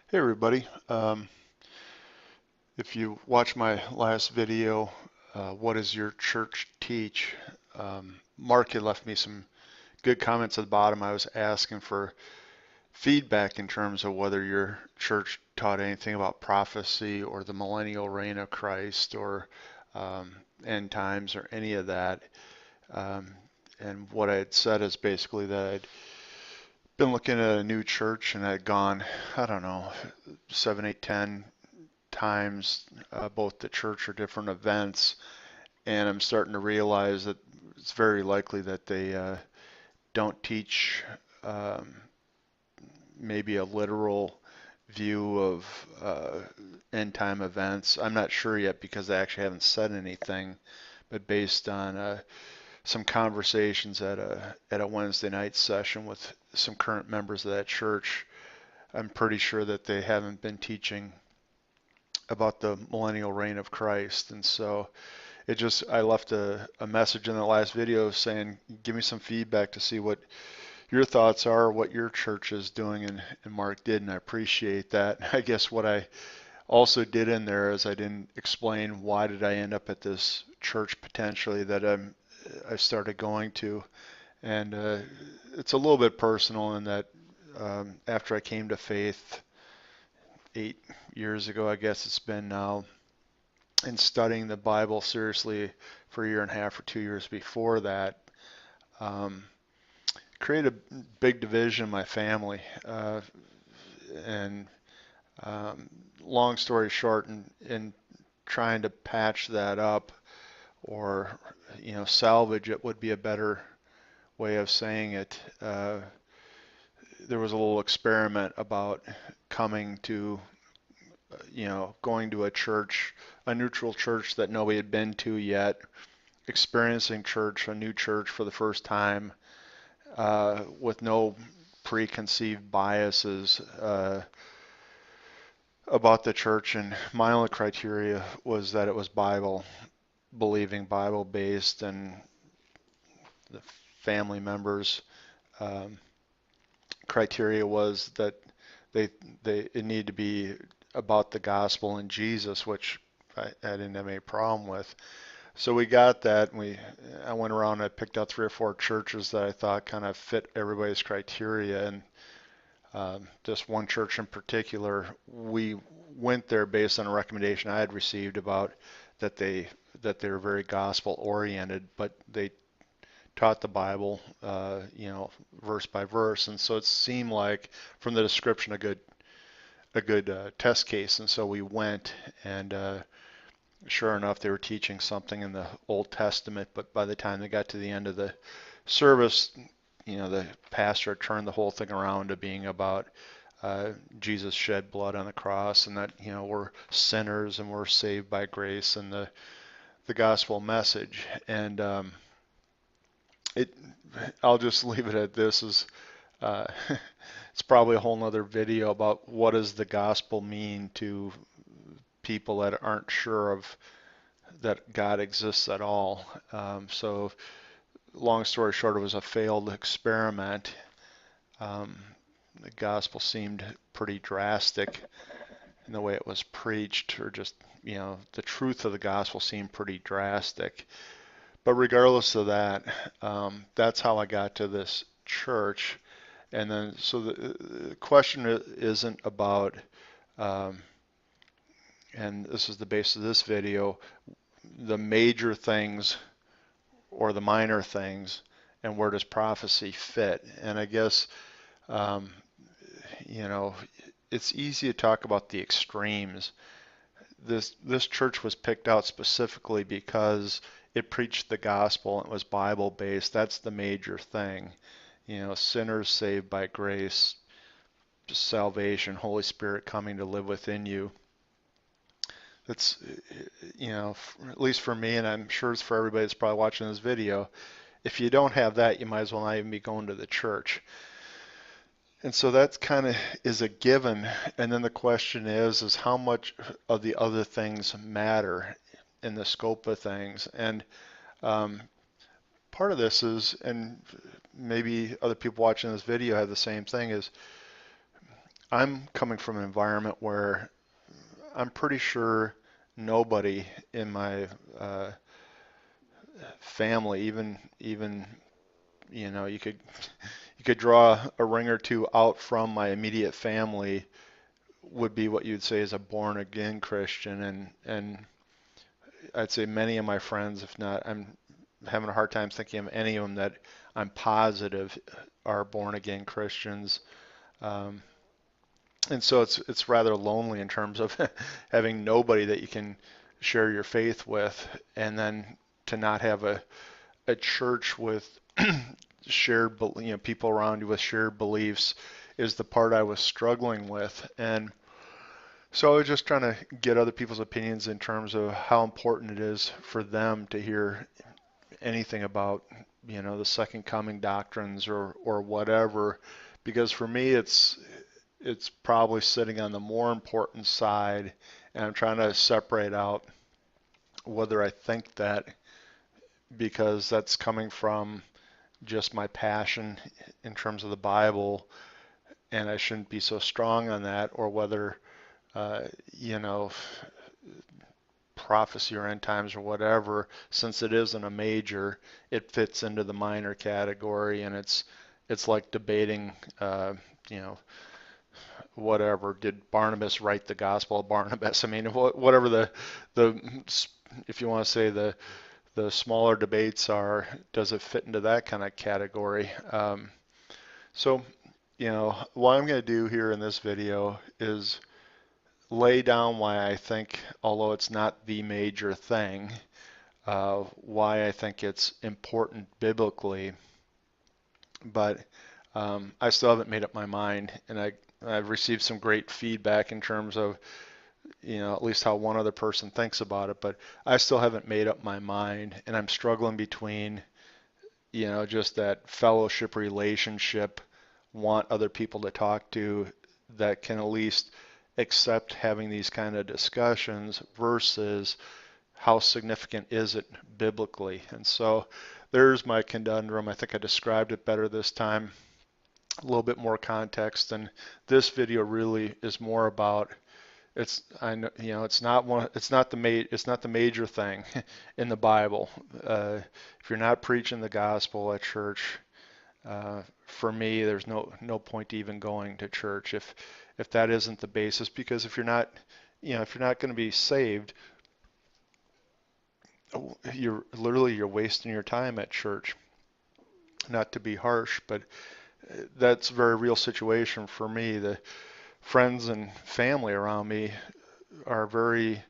Hey everybody. If you watch my last video, what does your church teach? Mark had left me some good comments at the bottom. I was asking for feedback in terms of whether your church taught anything about prophecy or the millennial reign of Christ or um, end times or any of that. Um, and what I had said is basically that I'd been looking at a new church and I'd gone, I don't know, 7, 8, 10 times, both to church or different events, and I'm starting to realize that it's very likely that they don't teach um, maybe a literal view of end time events. I'm not sure yet because they actually haven't said anything, but based on some conversations at a Wednesday night session with some current members of that church, I'm pretty sure that they haven't been teaching about the millennial reign of Christ. And so I left a message in the last video saying, give me some feedback to see what your thoughts are, what your church is doing, and Mark did, and I appreciate that. I guess what I also did in there is I didn't explain why did I end up at this church potentially that I started going to, and it's a little bit personal in that after I came to faith 8 years ago, I guess it's been now, and studying the Bible seriously for a year and a half or 2 years before that, um, created a big division in my family. And long story short, in trying to patch that up or salvage it would be a better way of saying it. There was a little experiment about coming to going to a church, a neutral church that nobody had been to yet, experiencing church, a new church for the first time, with no preconceived biases about the church. And my only criteria was that it was Bible believing, Bible based, and the family members' um, criteria was that they it needed to be about the gospel and Jesus, which I didn't have any problem with. So we got that, and I went around and I picked out 3 or 4 churches that I thought kind of fit everybody's criteria, and this one church in particular, we went there based on a recommendation I had received about that they were very gospel oriented, but they taught the Bible, verse by verse, and so it seemed like from the description a good test case, and so we went, and sure enough, they were teaching something in the Old Testament, but by the time they got to the end of the service, the pastor turned the whole thing around to being about Jesus shed blood on the cross, and that we're sinners and we're saved by grace, and the gospel message. And it, I'll just leave it at this: is uh, it's probably a whole nother video about what does the gospel mean to people that aren't sure of that God exists at all. So long story short, it was a failed experiment. Um, the gospel seemed pretty drastic in the way it was preached, or just, the truth of the gospel seemed pretty drastic. But regardless of that, that's how I got to this church. And then, so the question isn't about, um, and this is the base of this video, the major things or the minor things, and where does prophecy fit? And I guess, um, you know, it's easy to talk about the extremes. This church was picked out specifically because it preached the gospel and it was Bible based. That's the major thing. Sinners saved by grace, salvation, Holy Spirit coming to live within you. That's, at least for me, and I'm sure it's for everybody that's probably watching this video. If you don't have that, you might as well not even be going to the church. And so that kind of is a given. And then the question is how much of the other things matter in the scope of things? And um, part of this is, and maybe other people watching this video have the same thing, is I'm coming from an environment where I'm pretty sure nobody in my uh, family, even you could draw a ring or two out from my immediate family, would be what you'd say is a born again Christian, and I'd say many of my friends, if not, I'm having a hard time thinking of any of them that I'm positive are born again Christians. Um, and so it's rather lonely in terms of having nobody that you can share your faith with, and then to not have a church with shared, people around you with shared beliefs is the part I was struggling with. And so I was just trying to get other people's opinions in terms of how important it is for them to hear anything about, the second coming doctrines or whatever, because for me it's probably sitting on the more important side, and I'm trying to separate out whether I think that because that's coming from just my passion in terms of the Bible, and I shouldn't be so strong on that, or whether, uh, you know, prophecy or end times or whatever, since it isn't a major, it fits into the minor category, and it's like debating, you know, whatever. Did Barnabas write the Gospel of Barnabas? I mean, whatever the if you want to say the smaller debates are, does it fit into that kind of category? So, what I'm going to do here in this video is lay down why I think, although it's not the major thing, why I think it's important biblically, but I still haven't made up my mind, and I've received some great feedback in terms of, at least how one other person thinks about it, but I still haven't made up my mind, and I'm struggling between, just that fellowship relationship, want other people to talk to that can at least accept having these kind of discussions versus how significant is it biblically. And so there's my conundrum. I think I described it better this time, a little bit more context, and this video really is more about, I know, it's not the major thing in the Bible. If you're not preaching the gospel at church, for me, there's no point to even going to church if that isn't the basis. Because if you're not going to be saved, you're wasting your time at church. Not to be harsh, but that's a very real situation for me. The friends and family around me are very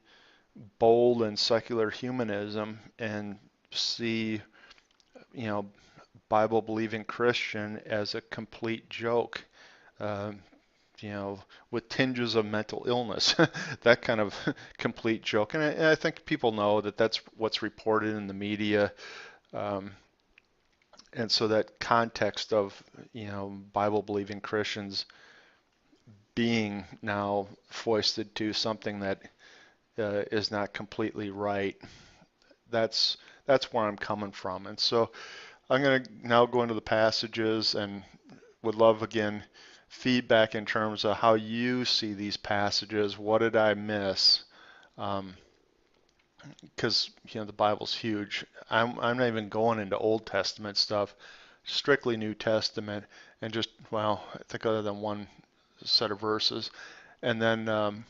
bold in secular humanism and see, you know, Bible believing Christian as a complete joke. Um, with tinges of mental illness, that kind of complete joke. And I think people know that that's what's reported in the media. Um, and so that context of, Bible believing Christians being now foisted to something that is not completely right. That's that's where I'm coming from. And so I'm going to now go into the passages and would love again feedback in terms of how you see these passages. What did I miss? Because the Bible's huge. I'm not even going into Old Testament stuff, strictly New Testament, and just, well, I think other than one set of verses, and then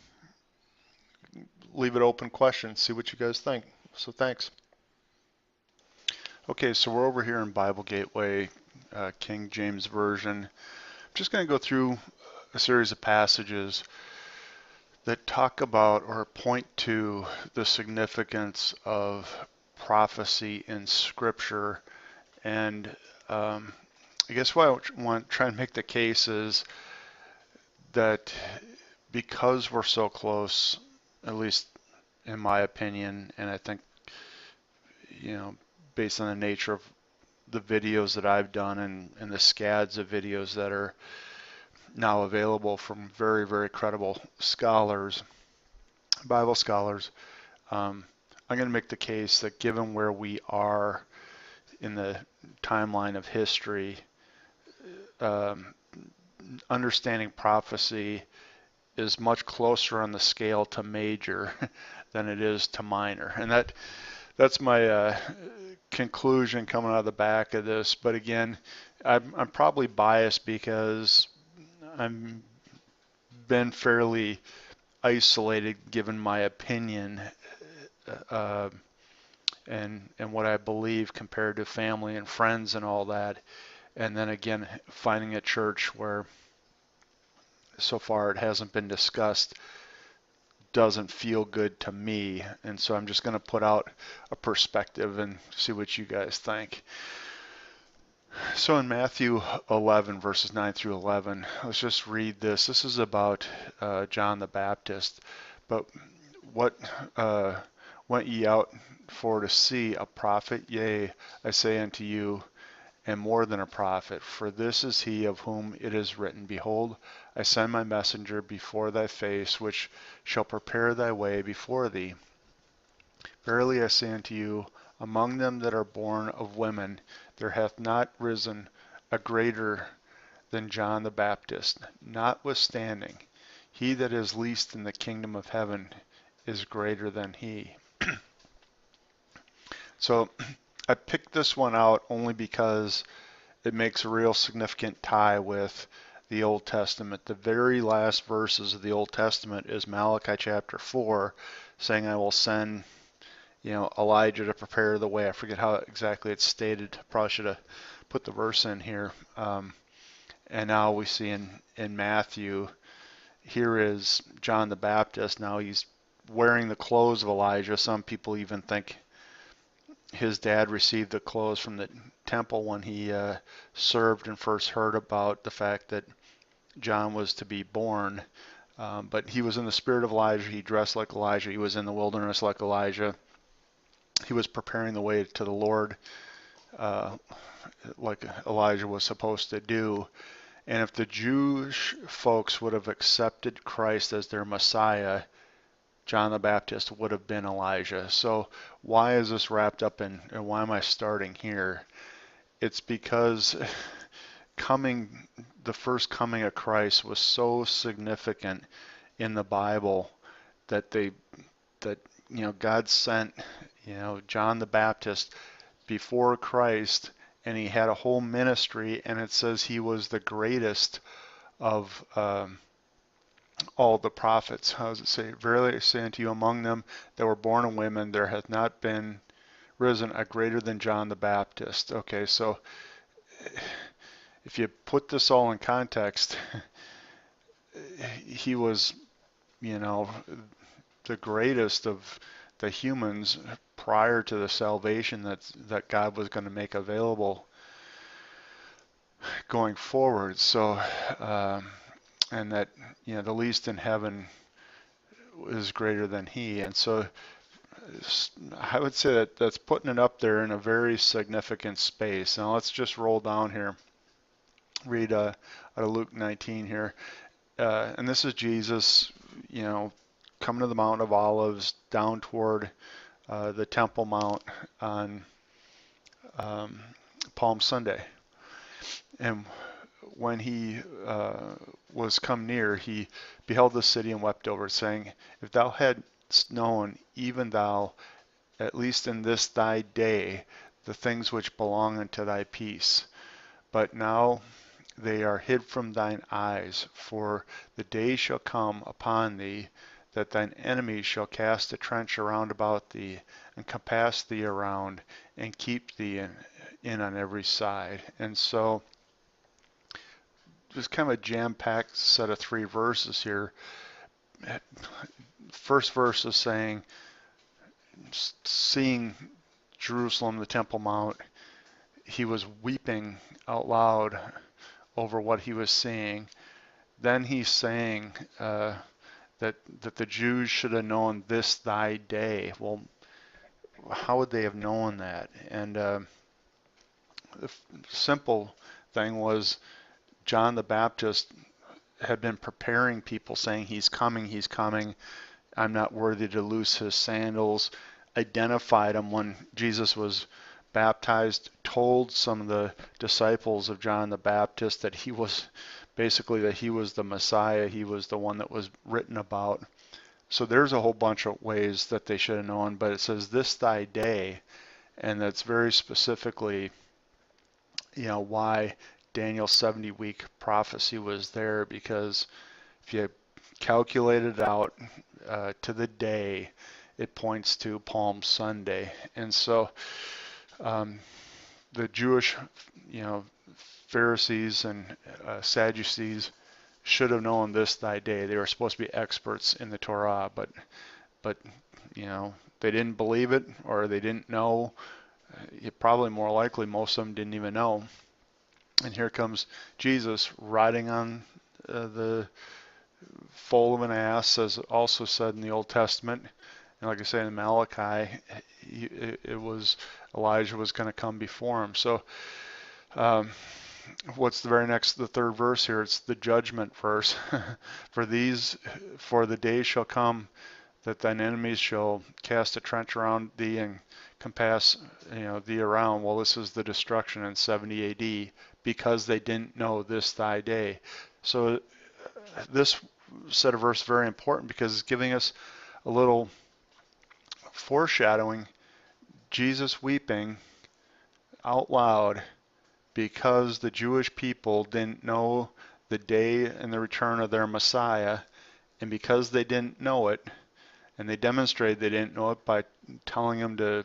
leave it open questions, see what you guys think. So thanks. Okay, so we're over here in Bible Gateway, King James Version. I'm just going to go through a series of passages that talk about or point to the significance of prophecy in Scripture. And I guess what I want to try and make the case is that because we're so close, at least in my opinion, and I think, based on the nature of the videos that I've done and the scads of videos that are now available from very, very credible scholars, Bible scholars, I'm going to make the case that given where we are in the timeline of history, um, understanding prophecy is much closer on the scale to major than it is to minor. And that's my conclusion coming out of the back of this. But again, I'm probably biased because I've been fairly isolated given my opinion uh, and what I believe compared to family and friends and all that. And then again, finding a church where so far it hasn't been discussed doesn't feel good to me. And so I'm just going to put out a perspective and see what you guys think. So in Matthew 11, verses 9 through 11, let's just read this. This is about John the Baptist. But what went ye out for to see? A prophet? Yea, I say unto you, and more than a prophet. For this is he of whom it is written, Behold, I send my messenger before thy face, which shall prepare thy way before thee. Verily I say unto you, among them that are born of women, there hath not risen a greater than John the Baptist. Notwithstanding, he that is least in the kingdom of heaven is greater than he. So I picked this one out only because it makes a real significant tie with the Old Testament. The very last verses of the Old Testament is Malachi chapter 4, saying, I will send Elijah to prepare the way. I forget how exactly it's stated. Probably should have put the verse in here. And now we see in Matthew, here is John the Baptist. Now he's wearing the clothes of Elijah. Some people even think his dad received the clothes from the temple when he served and first heard about the fact that John was to be born. But he was in the spirit of Elijah. He dressed like Elijah. He was in the wilderness like Elijah. He was preparing the way to the Lord like Elijah was supposed to do. And if the Jewish folks would have accepted Christ as their Messiah, John the Baptist would have been Elijah. So why is this wrapped up in, and why am I starting here? It's because the first coming of Christ was so significant in the Bible that God sent John the Baptist before Christ, and he had a whole ministry, and it says he was the greatest of all the prophets. How does it say? Verily I say unto you, among them that were born of women, there hath not been risen a greater than John the Baptist. Okay, so if you put this all in context, he was, the greatest of the humans prior to the salvation that God was going to make available going forward. So, and that the least in heaven is greater than he. And so, I would say that that's putting it up there in a very significant space. Now let's just roll down here. Read out of Luke 19 here, and this is Jesus, coming to the Mount of Olives, down toward the Temple Mount on Palm Sunday. And when he was come near, he beheld the city and wept over it, saying, If thou hadst known, even thou, at least in this thy day, the things which belong unto thy peace. But now they are hid from thine eyes, for the day shall come upon thee that thine enemies shall cast a trench around about thee, and compass thee around, and keep thee in on every side. And so, just kind of a jam-packed set of 3 verses here. First verse is saying, seeing Jerusalem, the Temple Mount, he was weeping out loud over what he was seeing. Then he's saying that the Jews should have known this thy day. Well, how would they have known that? And the simple thing was John the Baptist had been preparing people, saying, he's coming, I'm not worthy to loose his sandals, identified him when Jesus was baptized, told some of the disciples of John the Baptist that he was basically that he was the Messiah, he was the one that was written about. So there's a whole bunch of ways that they should have known, but it says this thy day, and that's very specifically, why Daniel's 70-week prophecy was there, because if you calculate it out to the day, it points to Palm Sunday. And so the Jewish, Pharisees and Sadducees should have known this thy day. They were supposed to be experts in the Torah, but they didn't believe it, or they didn't know. Probably more likely most of them didn't even know. And here comes Jesus riding on the foal of an ass, as also said in the Old Testament. And like I say in Malachi, it was Elijah was going to come before him. So what's the third verse here? It's the judgment verse. For the days shall come that thine enemies shall cast a trench around thee and compass thee around. Well, this is the destruction in 70 AD, because they didn't know this thy day. So this set of verse is very important, because it's giving us a little foreshadowing. Jesus weeping out loud because the Jewish people didn't know the day and the return of their Messiah, and because they didn't know it, and they demonstrated they didn't know it by telling him to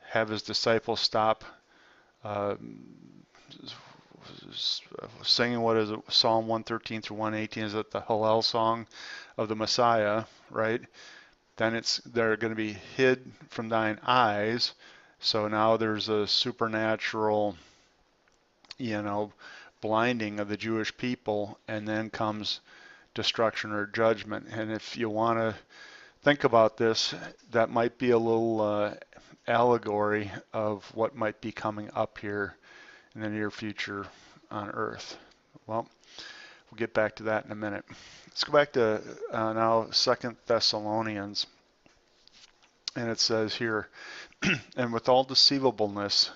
have his disciples stop singing, what is it, Psalm 113 through 118, is it the Hallel song of the Messiah, right? Then they're going to be hid from thine eyes. So now there's a supernatural, blinding of the Jewish people, and then comes destruction or judgment. And if you want to think about this, that might be a little allegory of what might be coming up here in the near future on earth. Well, we'll get back to that in a minute. Let's go back to now 2 Thessalonians, and it says here, and with all deceivableness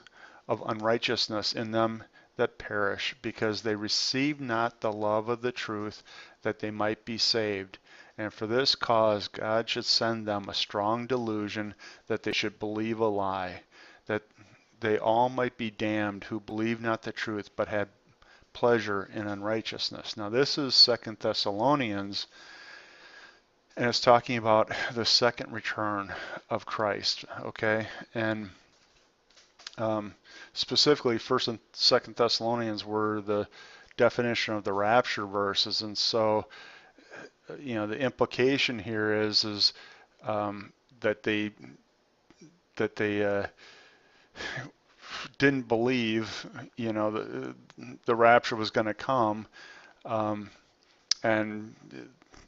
of unrighteousness in them that perish, because they receive not the love of the truth, that they might be saved. And for this cause God should send them a strong delusion, that they should believe a lie, that they all might be damned who believe not the truth, but had pleasure in unrighteousness. Now this is 2 Thessalonians, and it's talking about the second return of Christ, okay? And specifically, 1st and 2nd Thessalonians were the definition of the rapture verses, and so the implication here is that they didn't believe the rapture was going to come, and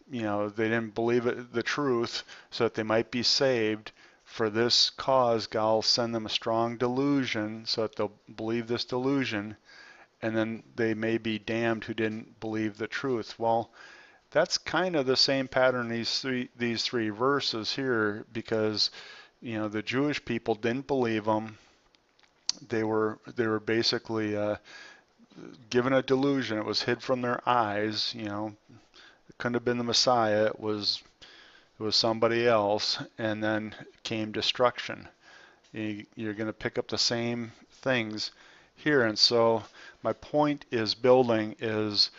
they didn't believe the truth, so that they might be saved. For this cause God will send them a strong delusion, so that they'll believe this delusion, and then they may be damned who didn't believe the truth. Well, that's kind of the same pattern these three verses here, because the Jewish people didn't believe them. They were basically given a delusion. It was hid from their eyes. It couldn't have been the Messiah. It was somebody else, and then came destruction. You're going to pick up the same things here. And so my point is building is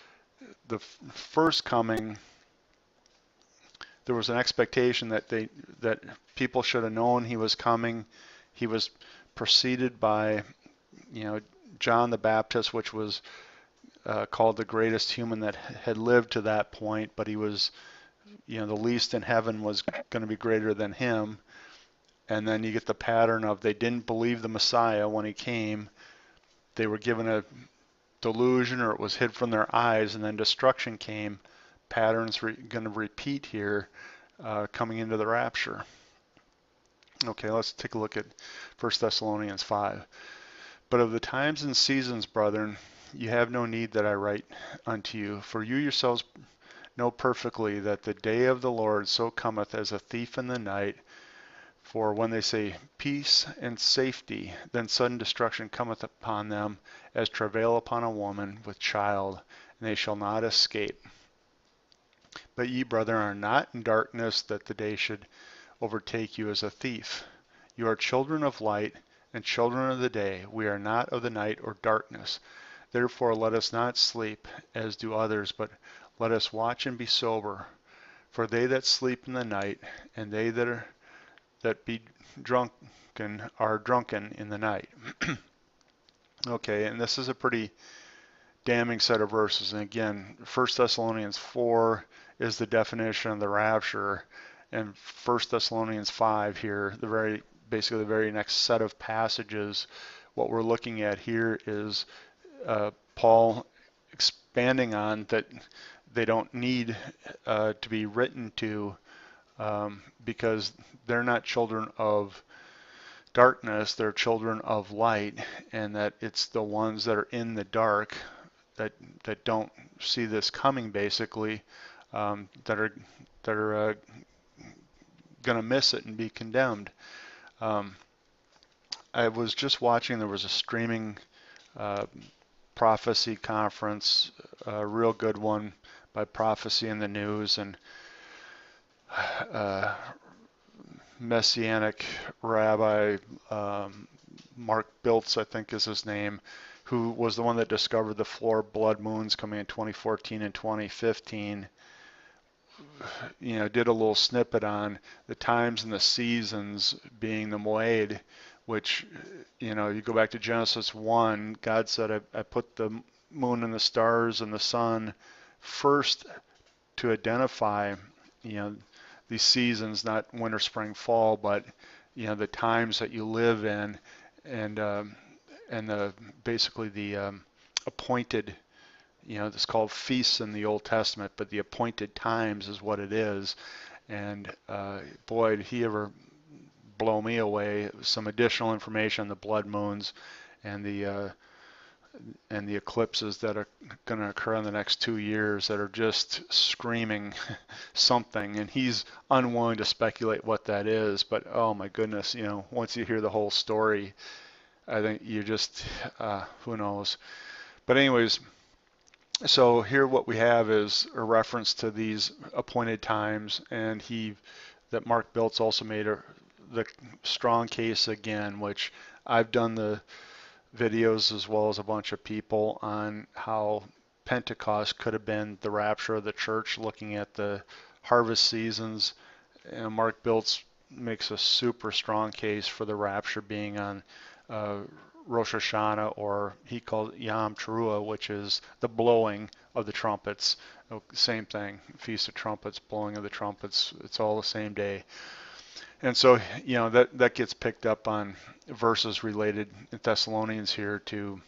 the first coming. There was an expectation that people should have known he was coming. He was preceded by John the Baptist, which was called the greatest human that had lived to that point, but he was the least in heaven was going to be greater than him. And then you get the pattern of they didn't believe the Messiah when he came. They were given a delusion, or it was hid from their eyes, and then destruction came. Patterns going to repeat here coming into the rapture. Okay, let's take a look at 1 Thessalonians 5. But of the times and seasons, brethren, you have no need that I write unto you, for you yourselves know perfectly that the day of the Lord so cometh as a thief in the night. For when they say peace and safety, then sudden destruction cometh upon them, as travail upon a woman with child, and they shall not escape. But ye, brethren, are not in darkness, that the day should overtake you as a thief. You are children of light and children of the day. We are not of the night or darkness. Therefore let us not sleep, as do others, but let us watch and be sober. For they that sleep in the night, and they that be drunken are drunken in the night. Okay, and this is a pretty damning set of verses. And again, 1 Thessalonians 4 is the definition of the rapture, and 1 Thessalonians 5 here, basically the very next set of passages. What we're looking at here is Paul expanding on that they don't need to be written to because they're not children of darkness, they're children of light, and that it's the ones that are in the dark that don't see this coming, basically, that are going to miss it and be condemned. I was just watching, there was a streaming prophecy conference, a real good one by Prophecy in the News, and Messianic Rabbi Mark Biltz, I think is his name, who was the one that discovered the four blood moons coming in 2014 and 2015, did a little snippet on the times and the seasons being the Moed, which, you go back to Genesis 1, God said, I put the moon and the stars and the sun first to identify, these seasons, not winter, spring, fall, but, the times that you live in, and basically the appointed, it's called feasts in the Old Testament, but the appointed times is what it is. And boy, did he ever blow me away. Some additional information on the blood moons and the eclipses that are going to occur in the next 2 years that are just screaming something. And he's unwilling to speculate what that is. But oh my goodness, once you hear the whole story, I think you just, who knows. But anyways, so here what we have is a reference to these appointed times, and that Mark Biltz also made the strong case again, which I've done the videos as well as a bunch of people on how Pentecost could have been the rapture of the church, looking at the harvest seasons. And Mark Biltz makes a super strong case for the rapture being on Rosh Hashanah, or he called it Yom Teruah, which is the blowing of the trumpets. Same thing, Feast of Trumpets, blowing of the trumpets. It's all the same day. And so, that gets picked up on verses related in Thessalonians here to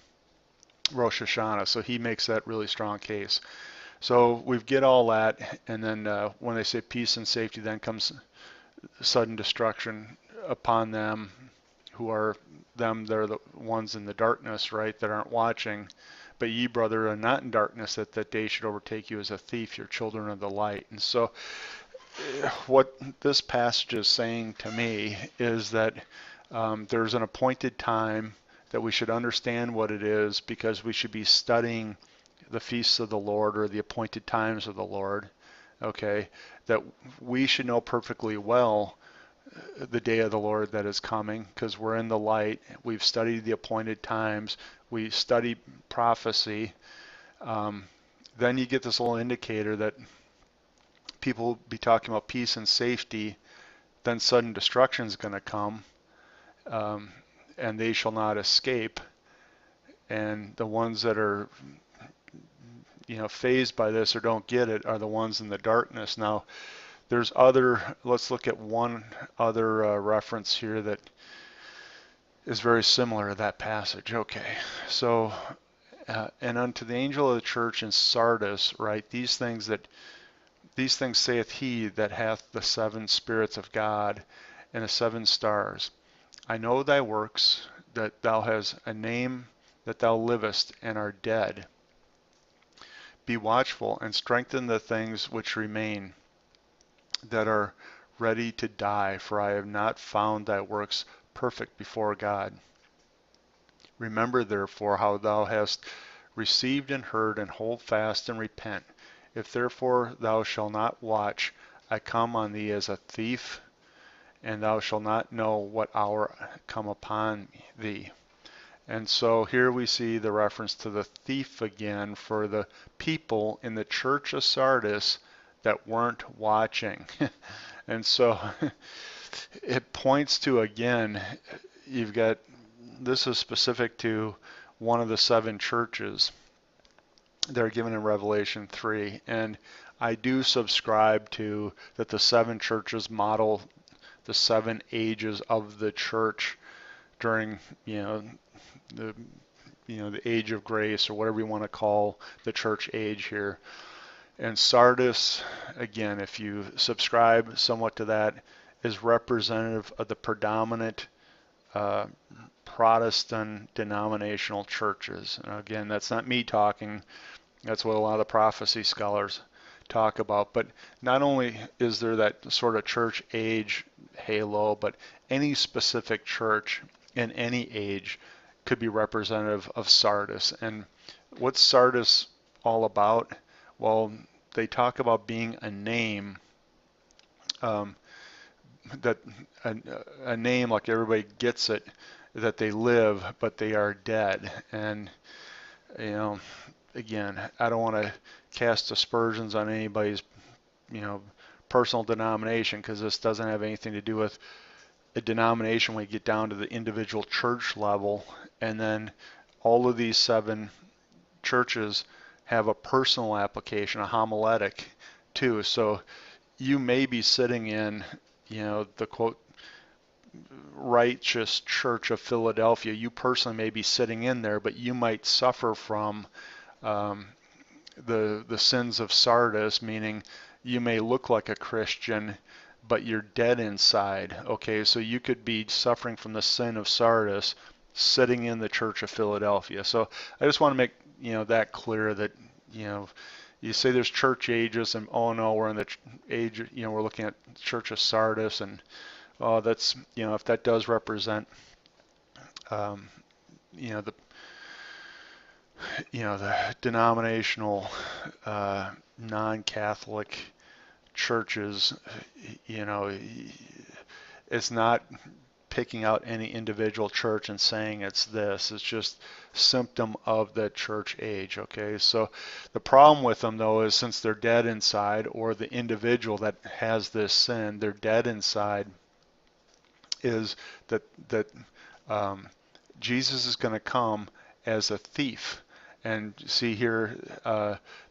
Rosh Hashanah. So he makes that really strong case. So we get all that, and then when they say peace and safety, then comes sudden destruction upon them who are they're the ones in the darkness, right, that aren't watching. But ye, brother, are not in darkness, that day should overtake you as a thief. You're children of the light. And so what this passage is saying to me is that there's an appointed time that we should understand what it is, because we should be studying the feasts of the Lord, or the appointed times of the Lord, okay, that we should know perfectly well the day of the Lord that is coming, because we're in the light. We've studied the appointed times. We study prophecy. Then you get this little indicator that people will be talking about peace and safety, then sudden destruction is going to come, and they shall not escape. And the ones that are, fazed by this or don't get it are the ones in the darkness. Now, let's look at one other reference here that is very similar to that passage. Okay, so, and unto the angel of the church in Sardis, right, these things saith he that hath the 7 spirits of God and the 7 stars. I know thy works, that thou hast a name, that thou livest and art dead. Be watchful and strengthen the things which remain, that are ready to die, for I have not found thy works perfect before God. Remember therefore how thou hast received and heard, and hold fast and repent. If therefore thou shalt not watch, I come on thee as a thief, and thou shalt not know what hour come upon thee. And so here we see the reference to the thief again for the people in the church of Sardis that weren't watching. And so it points to, again, you've got, this is specific to one of the 7 churches that are given in Revelation 3. And I do subscribe to that the 7 churches model the 7 ages of the church during, the the age of grace, or whatever you want to call the church age here. And Sardis, again, if you subscribe somewhat to that, is representative of the predominant Protestant denominational churches. And again, that's not me talking. That's what a lot of the prophecy scholars talk about. But not only is there that sort of church age halo, but any specific church in any age could be representative of Sardis. And what's Sardis all about? Well, they talk about being a name, that a name like everybody gets it, that they live, but they are dead. And again, I don't want to cast aspersions on anybody's personal denomination, because this doesn't have anything to do with a denomination when you get down to the individual church level. And then all of these 7 churches have a personal application, a homiletic too. So you may be sitting in, the quote, righteous church of Philadelphia. You personally may be sitting in there, but you might suffer from the sins of Sardis, meaning you may look like a Christian, but you're dead inside. Okay, so you could be suffering from the sin of Sardis sitting in the church of Philadelphia. So I just want to make that clear, that you say there's church ages, and oh no, we're in the age, we're looking at church of Sardis, and oh, that's, if that does represent the the denominational non-Catholic churches, it's not picking out any individual church and saying it's this. It's just symptom of the church age. Okay, so the problem with them though is, since they're dead inside, or the individual that has this sin, they're dead inside, is that Jesus is going to come as a thief. And see here,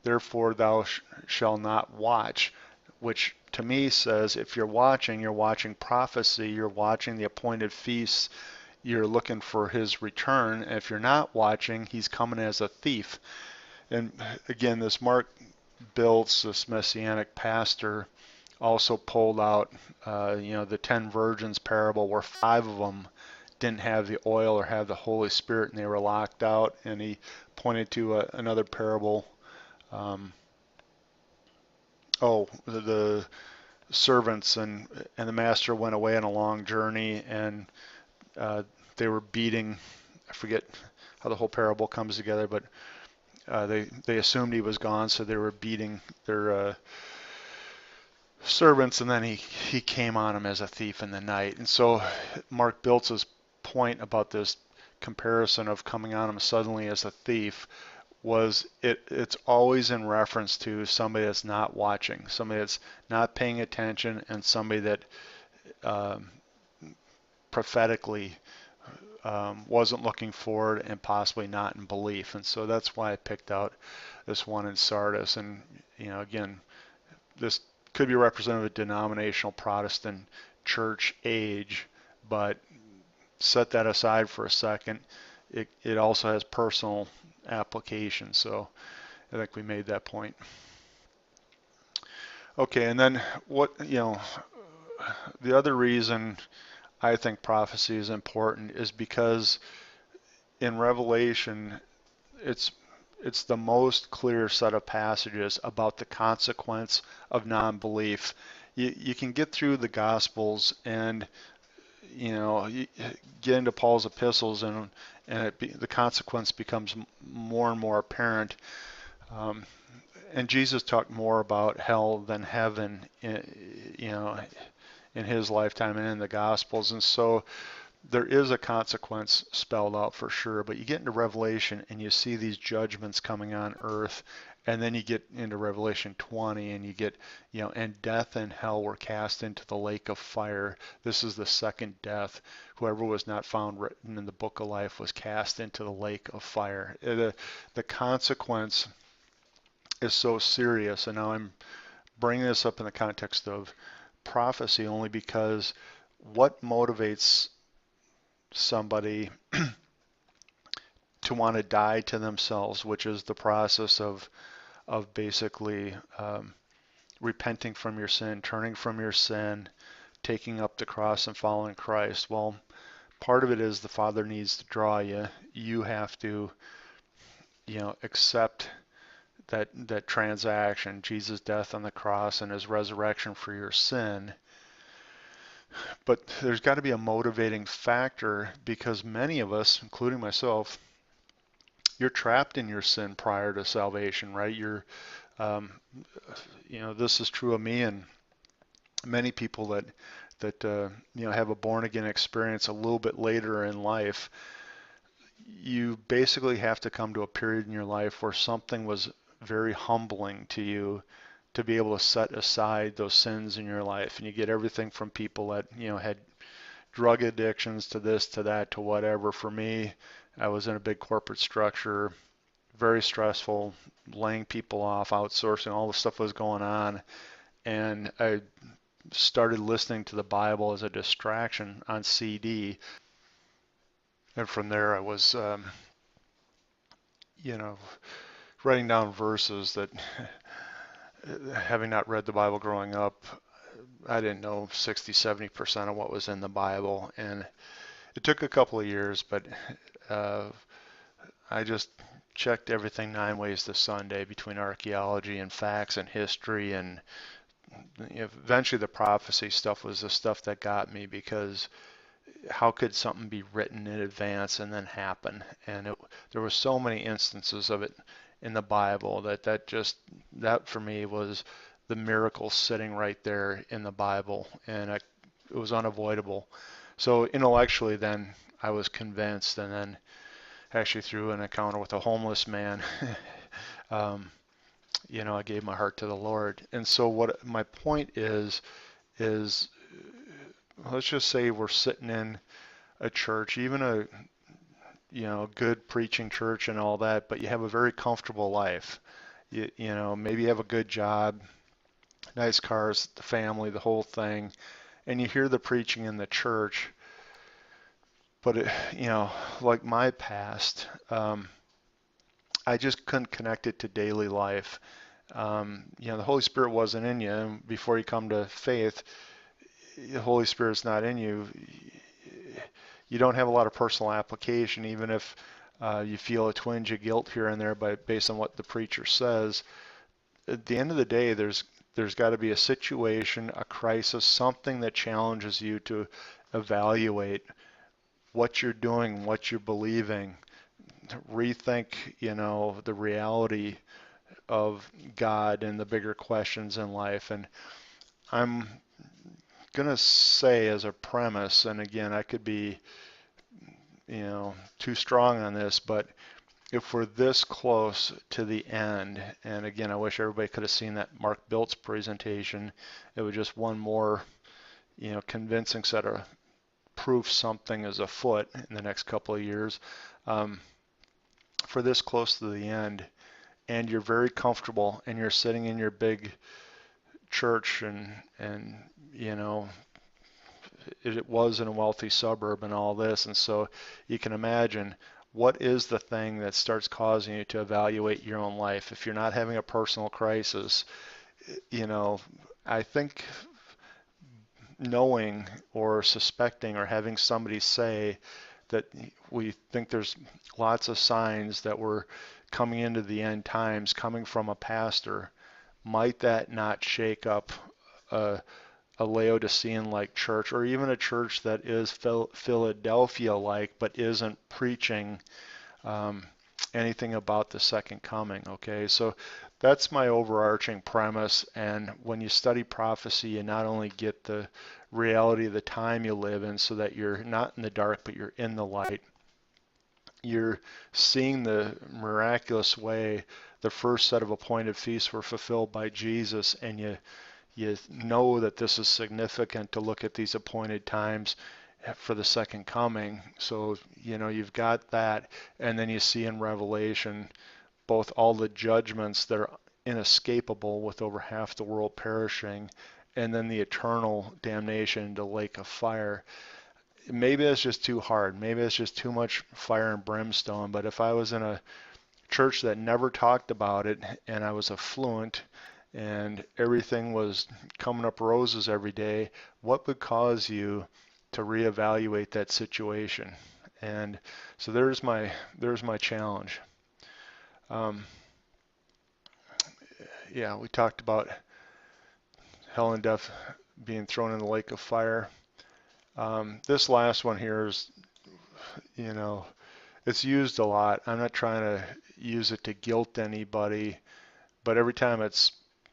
therefore thou shalt not watch, which to me says, if you're watching prophecy, you're watching the appointed feasts, you're looking for his return. And if you're not watching, he's coming as a thief. And again, this Mark Biltz, this Messianic pastor, also pulled out, the 10 virgins parable, where 5 of them didn't have the oil or have the Holy Spirit, and they were locked out. And he pointed to another parable. The servants and the master went away on a long journey, and they were beating. I forget how the whole parable comes together, but they assumed he was gone, so they were beating their servants, and then he came on them as a thief in the night. And so Mark Biltz's point about this comparison of coming on him suddenly as a thief was, it's always in reference to somebody that's not watching, somebody that's not paying attention, and somebody that prophetically wasn't looking forward, and possibly not in belief. And so that's why I picked out this one in Sardis. And again, this could be representative of denominational Protestant church age, but set that aside for a second. It also has personal application. So I think we made that point. Okay, and then the other reason I think prophecy is important is because in Revelation, it's the most clear set of passages about the consequence of non-belief. You can get through the Gospels, and you get into Paul's epistles, the consequence becomes more and more apparent. Um, and Jesus talked more about hell than heaven, in his lifetime and in the Gospels. And so there is a consequence spelled out for sure, but you get into Revelation and you see these judgments coming on earth, and then you get into Revelation 20 and you get, and death and hell were cast into the lake of fire. This is the second death. Whoever was not found written in the book of life was cast into the lake of fire. The consequence is so serious, and now I'm bringing this up in the context of prophecy only because what motivates somebody to want to die to themselves, which is the process of basically repenting from your sin, turning from your sin, taking up the cross and following Christ. Well, part of it is the Father needs to draw you. You have to, accept that transaction, Jesus' death on the cross and his resurrection for your sin. But there's got to be a motivating factor because many of us, including myself, you're trapped in your sin prior to salvation, right? Um, this is true of me and many people that have a born again experience a little bit later in life. You basically have to come to a period in your life where something was very humbling to you to be able to set aside those sins in your life. And you get everything from people that, had drug addictions to this, to that, to whatever. For me, I was in a big corporate structure, very stressful, laying people off, outsourcing, all the stuff was going on. And I started listening to the Bible as a distraction on CD. And from there, I was, writing down verses that, having not read the Bible growing up, I didn't know 60, 70% of what was in the Bible. And it took a couple of years, but I just checked everything 9 ways to Sunday between archaeology and facts and history. And eventually the prophecy stuff was the stuff that got me, because how could something be written in advance and then happen? And there were so many instances of it in the Bible that for me was the miracle sitting right there in the Bible, and it was unavoidable. So intellectually then I was convinced, and then actually through an encounter with a homeless man, I gave my heart to the Lord. And so what my point is let's just say we're sitting in a church, even a good preaching church and all that, but you have a very comfortable life. Maybe you have a good job, nice cars, the family, the whole thing, and you hear the preaching in the church, but like my past, I just couldn't connect it to daily life. The Holy Spirit wasn't in you, and before you come to faith, the Holy Spirit's not in you. You don't have a lot of personal application, even if you feel a twinge of guilt here and there based on what the preacher says. At the end of the day, there's got to be a situation, a crisis, something that challenges you to evaluate what you're doing, what you're believing, rethink, the reality of God and the bigger questions in life. And I'm going to say as a premise, and again, I could be, too strong on this, but if we're this close to the end, and again, I wish everybody could have seen that Mark Biltz presentation. It was just one more, convincing set of proof something is afoot in the next couple of years. For this close to the end, and you're very comfortable, and you're sitting in your big church, and it was in a wealthy suburb and all this, and so you can imagine what is the thing that starts causing you to evaluate your own life. If you're not having a personal crisis, I think knowing or suspecting or having somebody say that we think there's lots of signs that we're coming into the end times coming from a pastor, might that not shake up a a Laodicean-like church, or even a church that is Philadelphia-like but isn't preaching um, anything about the second coming. Okay, so that's my overarching premise. And when you study prophecy, you not only get the reality of the time you live in, so that you're not in the dark, but you're in the light. You're seeing the miraculous way the first set of appointed feasts were fulfilled by Jesus, and you know that this is significant to look at these appointed times for the second coming. So, you've got that, and then you see in Revelation both all the judgments that are inescapable with over half the world perishing, and then the eternal damnation into lake of fire. Maybe that's just too hard. Maybe it's just too much fire and brimstone. But if I was in a church that never talked about it and I was affluent and everything was coming up roses every day, what would cause you to reevaluate that situation? And so there's my challenge. Yeah, we talked about hell and death being thrown in the lake of fire. This last one here is, it's used a lot. I'm not trying to use it to guilt anybody, but every time it's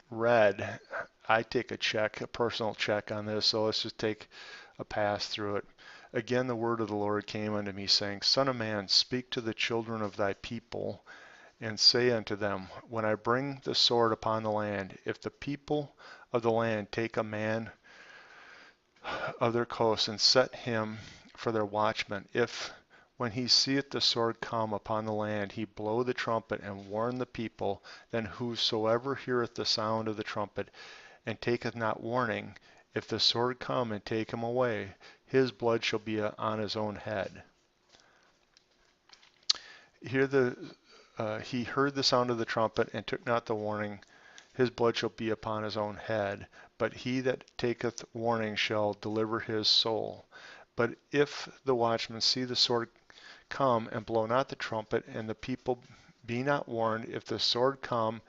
read, I take a personal check on this. So let's just take a pass through it. Again, the word of the Lord came unto me, saying, Son of man, speak to the children of thy people, and say unto them, when I bring the sword upon the land, if the people of the land take a man of their coast and set him for their watchman, if when he seeth the sword come upon the land, he blow the trumpet and warn the people, then whosoever heareth the sound of the trumpet and taketh not warning, if the sword come and take him away, his blood shall be on his own head. He heard the sound of the trumpet and took not the warning, his blood shall be upon his own head. But he that taketh warning shall deliver his soul. But if the watchman see the sword come and blow not the trumpet, and the people be not warned, if the sword come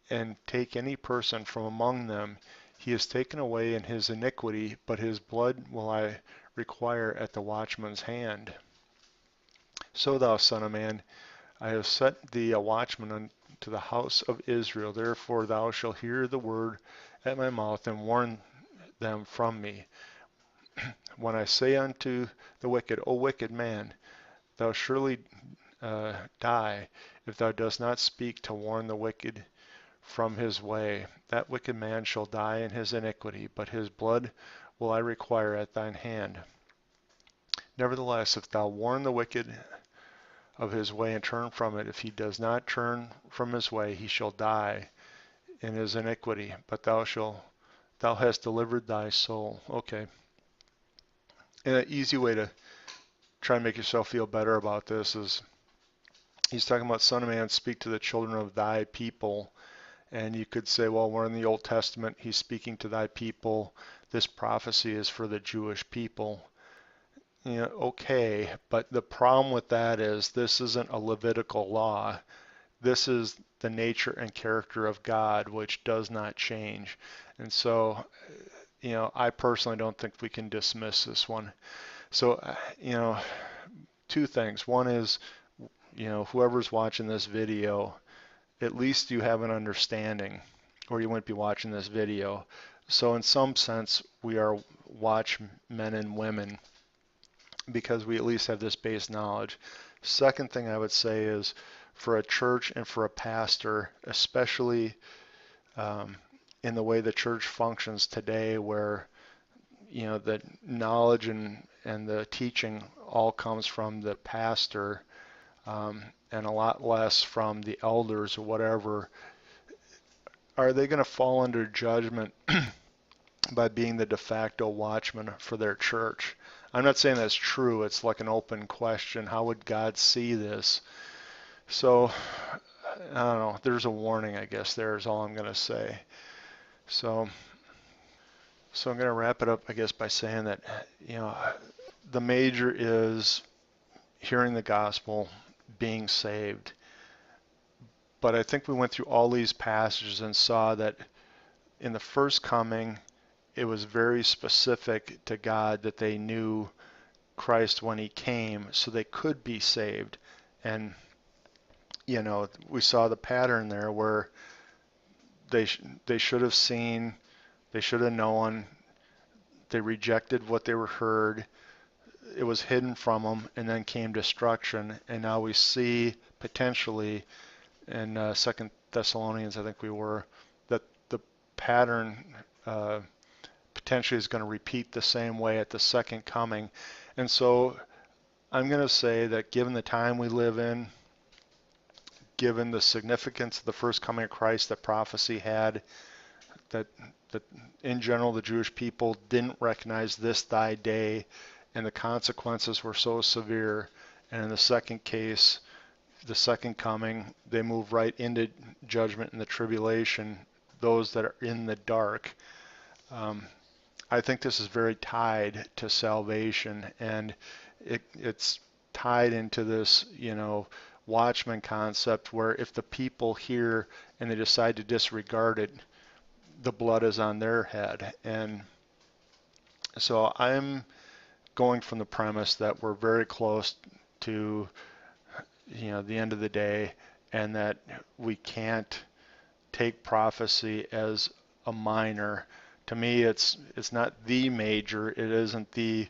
and take any person from among them, he is taken away in his iniquity, but his blood will I require at the watchman's hand. So thou, son of man, I have set thee a watchman unto the house of Israel. Therefore thou shalt hear the word at my mouth, and warn them from me. When I say unto the wicked, O wicked man, thou surely die, if thou dost not speak to warn the wicked from his way. That wicked man shall die in his iniquity, but his blood will I require at thine hand. Nevertheless, if thou warn the wicked of his way and turn from it, if he does not turn from his way, he shall die in his iniquity, but thou hast delivered thy soul. Okay. And an easy way to try and make yourself feel better about this is, he's talking about, Son of man, speak to the children of thy people. And you could say, well, we're in the Old Testament, he's speaking to thy people. This prophecy is for the Jewish people. Okay, but the problem with that is this isn't a Levitical law. This is the nature and character of God, which does not change. And so, I personally don't think we can dismiss this one. So, two things. One is, whoever's watching this video, at least you have an understanding, or you wouldn't be watching this video. So in some sense, we are watchmen and women because we at least have this base knowledge. Second thing I would say is, for a church and for a pastor, especially in the way the church functions today, where the knowledge and the teaching all comes from the pastor, and a lot less from the elders or whatever, are they going to fall under judgment by being the de facto watchman for their church? I'm not saying that's true. It's like an open question. How would God see this? So, I don't know. There's a warning, I guess. There's all I'm going to say. So I'm going to wrap it up, I guess, by saying that, the major is hearing the gospel, being saved. But I think we went through all these passages and saw that in the first coming, it was very specific to God that they knew Christ when he came so they could be saved. And, we saw the pattern there where they should have seen, they should have known, they rejected what they were heard, it was hidden from them, and then came destruction. And now we see potentially in 2 Thessalonians, I think we were, that the pattern potentially is going to repeat the same way at the second coming. And so I'm going to say that given the time we live in, given the significance of the first coming of Christ that prophecy had, that that in general the Jewish people didn't recognize this thy day, and the consequences were so severe. And in the second case, the second coming, they move right into judgment and the tribulation, those that are in the dark. I think this is very tied to salvation, and it's tied into this, watchman concept where if the people hear and they decide to disregard it, the blood is on their head. And so I'm going from the premise that we're very close to, the end of the day, and that we can't take prophecy as a minor. To me, it's not the major, it isn't the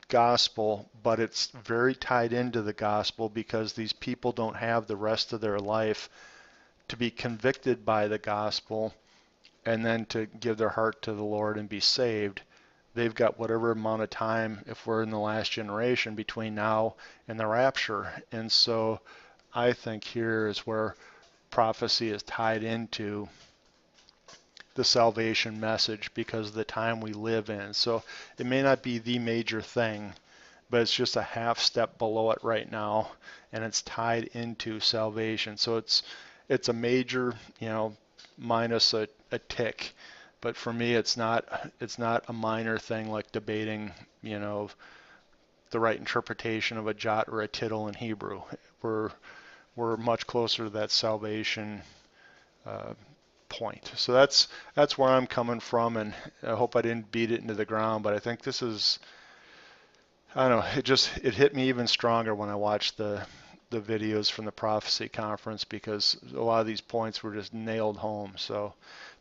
gospel, but it's very tied into the gospel because these people don't have the rest of their life to be convicted by the gospel and then to give their heart to the Lord and be saved. They've got whatever amount of time, if we're in the last generation, between now and the rapture. And so I think here is where prophecy is tied into the salvation message because of the time we live in. So it may not be the major thing, but it's just a half step below it right now, and it's tied into salvation. So it's a major, minus a tick. But for me, it's not a minor thing like debating, the right interpretation of a jot or a tittle in Hebrew. We're much closer to that salvation point. So that's where I'm coming from, and I hope I didn't beat it into the ground. But I think this is, I don't know, it hit me even stronger when I watched the videos from the prophecy conference because a lot of these points were just nailed home. So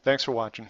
thanks for watching.